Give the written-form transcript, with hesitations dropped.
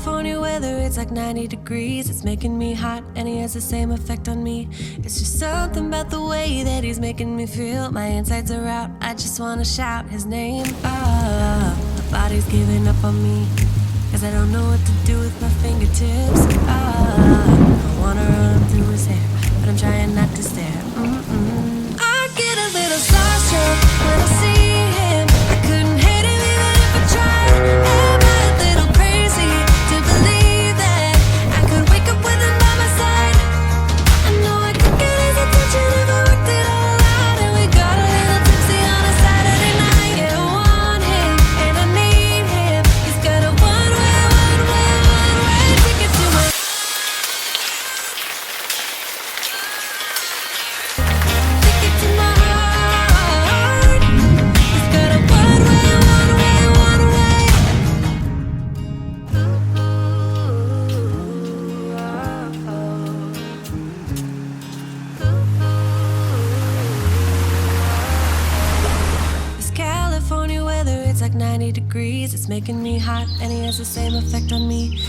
California weather, it's like 90 degrees. It's making me hot and he has the same effect on me. It's just something about the way that he's making me feel. My insides are out, I just wanna shout his name. My body's giving up on me, cause I don't know what to do with my fingertips. I wanna run through his hair, but I'm trying not to stare. I get a little starstruck when I see him. I couldn't hate him even if I tried. Am I a little crazy to believe that I could wake up with him by my side? I know I could get his attention if I worked it all out. And we got a little tipsy on a Saturday night. Yeah, I want him and I need him. He's got a one-way ticket to my ticket to my heart. He's got a one-way. This California weather, it's like 90 degrees. It's making me hot and he has the same effect on me.